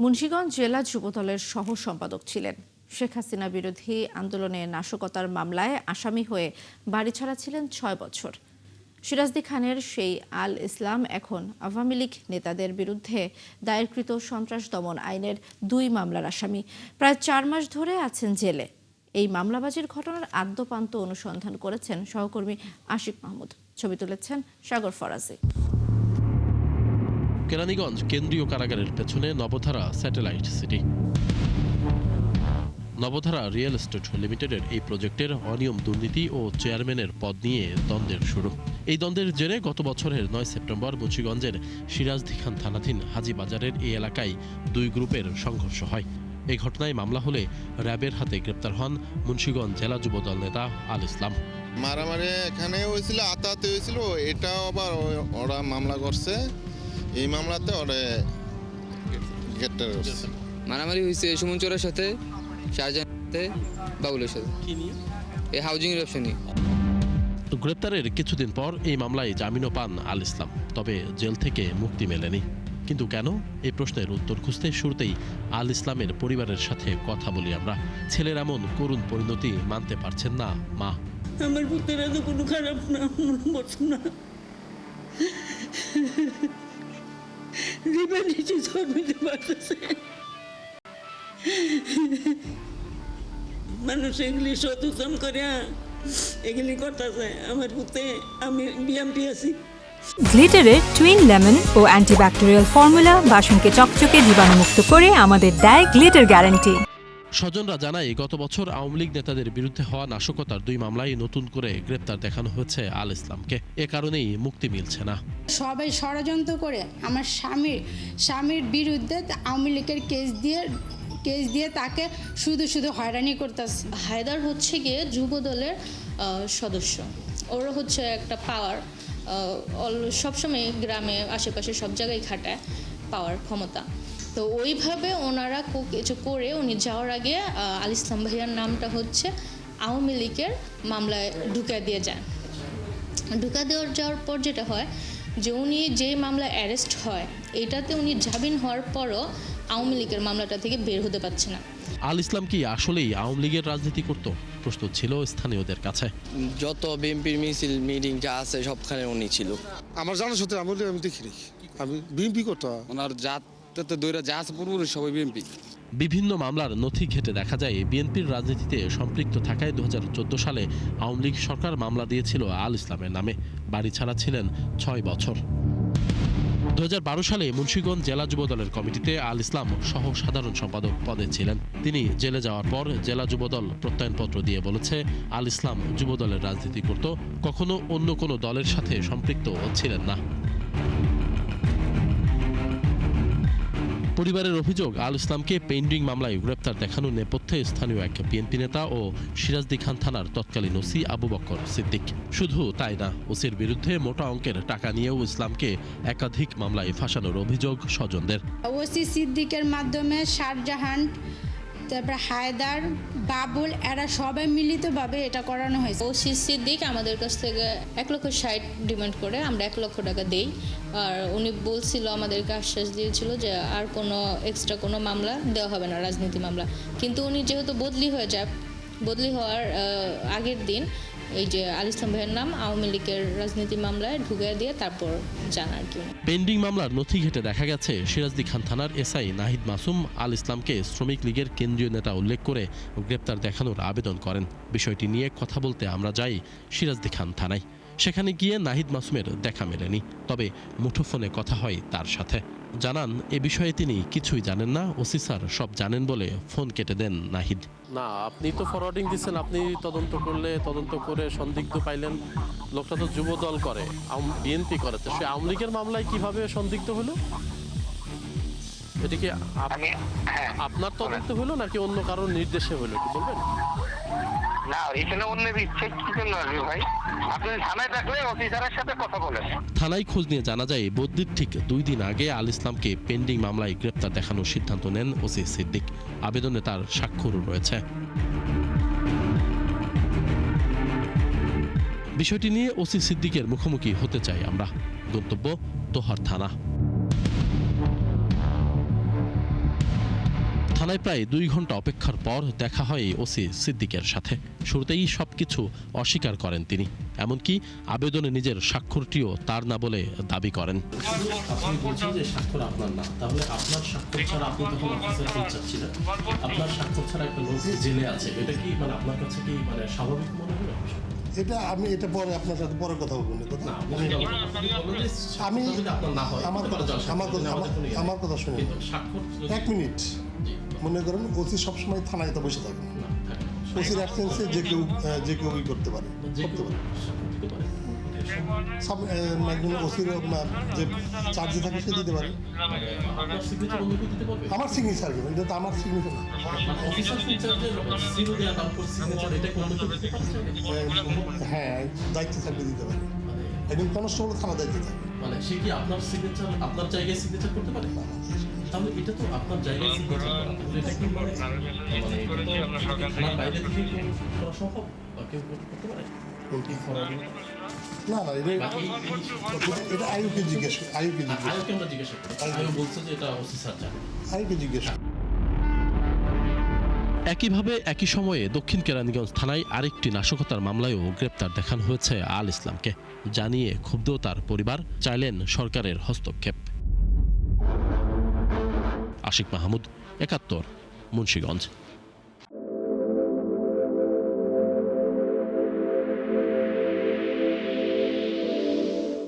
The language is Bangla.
মুন্সিগঞ্জ জেলা যুবদলের সহ সম্পাদক ছিলেন। শেখ হাসিনা বিরোধী আন্দোলনে নাশকতার মামলায় আসামি হয়ে বাড়ি ছাড়া ছিলেন ৬ বছর। সিরাজদি খানের সেই আল ইসলাম এখন আওয়ামী লীগ নেতাদের বিরুদ্ধে দায়েরকৃত সন্ত্রাস দমন আইনের ২ মামলার আসামি। প্রায় ৪ মাস ধরে আছেন জেলে। এই মামলাবাজির ঘটনার আদ্যোপান্ত অনুসন্ধান করেছেন সহকর্মী আশিক মাহমুদ। ছবি তুলেছেন সাগর ফরাজি। কেরানীগঞ্জ কেন্দ্রীয় কারাগারের পেছনে নবধারা স্যাটেলাইট সিটি। নবধারা রিয়েল এস্টেট লিমিটেডের এই প্রজেক্টের অনিয়ম, দুর্নীতি ও চেয়ারম্যানের পদ নিয়ে দ্বন্দ্বের শুরু। এই দ্বন্দ্বের জেরে গত বছরের ৯ সেপ্টেম্বর মুন্সিগঞ্জের সিরাজদি খান থানাধীন হাজীবাজারের এই এলাকায় ২ গ্রুপের সংঘর্ষ হয়। এই ঘটনায় মামলা হলে র্যাবের হাতে গ্রেপ্তার হন মুন্সিগঞ্জ জেলা যুবদল নেতা আল ইসলাম। মারামারি এখানে হয়েছিল, আতাহাতি হয়েছিল, এটাও আবার ওরা মামলা করছে। এই মামলাতে ওরা গ্রেপ্তার করছে। মারামারি হয়েছে সুমন চোরের সাথে, শাহজাহানের সাথে, বাবুলের সাথে। কি নিয়ে? এই হাউজিং এর ব্যবসা নিয়ে। গ্রেপ্তারের কিছুদিন পর এই মামলায় জামিনও পান আল ইসলাম, তবে জেল থেকে মুক্তি মেলেনি। কিন্তু কেন? এই প্রশ্নের উত্তর খুঁজতে শুরুতেই আল ইসলামের পরিবারের সাথে কথা বলি আমরা। ছেলের এমন করুণ পরিণতি মানতে পারছেন না মা। আমার পুত্রেরা তো কোনো খারাপ না, না রিভেঞ্জ জন্মিতে পারতেছে। মানুষ এগুলি সচেতন করে এগুলি করতেছে। আমার পুত্রে আমি বিএমপি আছি। গ্লিটারের টুইন লেমন ও অ্যান্টিব্যাকটেরিয়াল ফর্মুলা বাসনকে চকচকে জীবাণুমুক্ত করে আমাদের দেয় গ্লিটার গ্যারান্টি। স্বজনরা জানায়, গত বছর আওয়ামী লীগ নেতাদের বিরুদ্ধে হওয়া নাশকতার ২ মামলায় নতুন করে গ্রেপ্তার দেখানো হয়েছে আল ইসলামকে। এ কারণেই মুক্তি মিলছে না। সবাই ষড়যন্ত্র করে আমার স্বামীর বিরুদ্ধে আওয়ামী লীগের কেস দিয়ে তাকে শুধু হয়রানি করতেছে। হায়দার হচ্ছে গিয়ে যুব দলের সদস্য। ওরা হচ্ছে একটা পাওয়ার, সবসময় গ্রামে আশেপাশে সব জায়গায় খাটায় পাওয়ার ক্ষমতা। তো ওইভাবে ওনারা কিছু করে উনি যাওয়ার আগে আল ইসলাম ভাইয়ার নামটা হচ্ছে আওয়ামী লীগের মামলায় ঢুকা দিয়ে যায়। ঢুকা যাওয়ার পর যেটা হয় যে উনি যে মামলায় অ্যারেস্ট হয় এটাতে উনি জামিন হওয়ার পরও আওয়ামী লীগের মামলাটা থেকে বের হতে পারছে না। আল ইসলাম কি আসলেই আওয়ামী লীগের রাজনীতি করত? প্রশ্ন ছিল স্থানীয়দের কাছে। যত বিএনপির মিছিল মিটিং যা আছে সবখানে উনি ছিল। আমার জানার সাথে আমি দেখিনি, আমি বিএনপি করতাম। ওনার জাত দৈরা যা আছে পুরোপুরি সবাই বিএনপি। বিভিন্ন মামলার নথি ঘেঁটে দেখা যায় বিএনপির রাজনীতিতে সম্পৃক্ত থাকায় ২০১৪ সালে আওয়ামী লীগ সরকার মামলা দিয়েছিল আল ইসলামের নামে। বাড়ি ছাড়া ছিলেন ৬ বছর। ২০১২ সালে মুন্সিগঞ্জ জেলা যুবদলের কমিটিতে আল ইসলাম সহ সাধারণ সম্পাদক পদে ছিলেন। তিনি জেলে যাওয়ার পর জেলা যুবদল প্রত্যয়নপত্র দিয়ে বলেছে আল ইসলাম যুবদলের রাজনীতি করত, কখনো অন্য কোনো দলের সাথে সম্পৃক্ত ছিলেন না। পরিবারের অভিযোগ, আল ইসলামকে পেন্ডিং মামলায় গ্রেপ্তার দেখানোর নেপথ্যে স্থানীয় এক বিএনপি নেতা ও সিরাজদি খান থানার তৎকালীন ওসি আবু বকর সিদ্দিক। শুধু তাই না, ওসির বিরুদ্ধে মোটা অঙ্কের টাকা নিয়েও ইসলামকে একাধিক মামলায় ফাঁসানোর অভিযোগ স্বজনদের। ওসি সিদ্দিকের মাধ্যমে শাহজাহান, তারপর হায়দার, বাবুল, এরা সবাই মিলিতভাবে এটা করানো হয়েছে। ওসি সিদ্দিক আমাদের কাছ থেকে ১,৬০,০০০ ডিমান্ড করে আমরা ১ লক্ষ টাকা দেই। আর উনি বলছিল, আমাদেরকে আশ্বাস দিয়েছিল যে আর কোনো এক্সট্রা কোনো মামলা দেওয়া হবে না, রাজনীতি মামলা। কিন্তু উনি যেহেতু বদলি হওয়ার আগের দিন এই যে আল ইসলাম ভাইয়ের নাম আওয়ামী লীগের রাজনীতি মামলায় ঢুকিয়ে দিয়ে তারপর জানার কি। পেন্ডিং মামলার নথি ঘেঁটে দেখা গেছে সিরাজদি খান থানার এসআই নাহিদ মাসুম আল ইসলামকে শ্রমিক লীগের কেন্দ্রীয় নেতা উল্লেখ করে গ্রেপ্তার দেখানোর আবেদন করেন। বিষয়টি নিয়ে কথা বলতে আমরা যাই সিরাজদি খান থানায়। সেখানে গিয়ে নাহিদ মাসুমের দেখা মেলেনি, তবে মুঠোফোনে কথা হয় তার সাথে। জানান, এ বিষয়ে তিনি কিছুই জানেন না, ওসি স্যার সব জানেন বলে ফোন কেটে দেন নাহিদ। না, আপনি তো ফরওয়ার্ডিং দিচ্ছেন, আপনি তদন্ত করে সন্দিগ্ধ পাইলেন। লোকটা তো যুব দল করে, বিএনপি করে, তো সে আওয়ামী লীগের মামলায় কিভাবে সন্দিগ্ধ হলো? এটা কি আপনার তদন্ত হলো নাকি অন্য কারোর নির্দেশে হলো, কি বলবেন? না, এখানে অন্যের ইচ্ছে কি জন্য আসবে ভাই? আপনি থানায় থাকলে অফিসারের সাথে কথা বলেন। থানায় খোঁজ নিয়ে জানা যায়, বদলির ঠিক ২ দিন আগে আল ইসলামকে পেন্ডিং মামলায় গ্রেপ্তার দেখানোর সিদ্ধান্ত নেন ওসি সিদ্দিক। আবেদনে তার স্বাক্ষরও রয়েছে। বিষয়টি নিয়ে ওসি সিদ্দিকের মুখোমুখি হতে চাই আমরা। গন্তব্য তোহার থানা। থানায় প্রায় 2 ঘন্টা অপেক্ষার পর দেখা হয় ওসি সিদ্দিকের সাথে। শুরুতেই সবকিছু অস্বীকার করেন তিনি, এমনকি আবেদনে নিজের স্বাক্ষরটিও তার না বলে দাবি করেন। আপনি বলছেন যে স্বাক্ষর আপনার না, তাহলে আপনার স্বাক্ষর ছাড়া আপনি তখন অফিসার ইনচার্জ ছিলেন, আপনার স্বাক্ষর ছাড়া একটা লোক জেলে আছে, এটা কি মানে আপনার কাছে কি মানে স্বাভাবিক মনে হলো? এটা পরে আপনার সাথে পরে কথা বলবো না। আমার কথা শুনুন, 1 মিনিট। মনে করেন ওসি সবসময় থানায় তো বসে থাকেন, ওসির অ্যাবসেন্সে যে কেউ করতে পারে। একজন ওসির যে চার্জে থাকে সে দিতে পারে। আমার সিগনেচার, এটা তো আমার সিগনেচার না। হ্যাঁ, দায়িত্ব থাকলে দিতে পারে। একজন কনস্টেবল থানা দায়িত্বে থাকে। মানে সে কি আপনার সিগনেচার আপনার জায়গায় সিগনেচার করতে পারে? তাহলে এটা তো আপনার জায়গায় সিগনেচার করা, এটা কি মানে আপনার বাইরে থেকে করা সম্ভব বা কেউ করতে পারে? না, এটা আইউকে জিজ্ঞেস আইউকে আমরা জিজ্ঞাসা করি, আইউ বলছে যে এটা ওসি স্যার জানে, আইউকে জিজ্ঞেস। একইভাবে একই সময়ে দক্ষিণ কেরানীগঞ্জ থানায় আরেকটি নাশকতার মামলায়ও গ্রেপ্তার দেখানো হয়েছে আল ইসলামকে। জানিয়ে ক্ষুব্ধ তার পরিবার, চাইলেন সরকারের হস্তক্ষেপ। আশিক মাহমুদ, ৭১, মুন্সিগঞ্জ।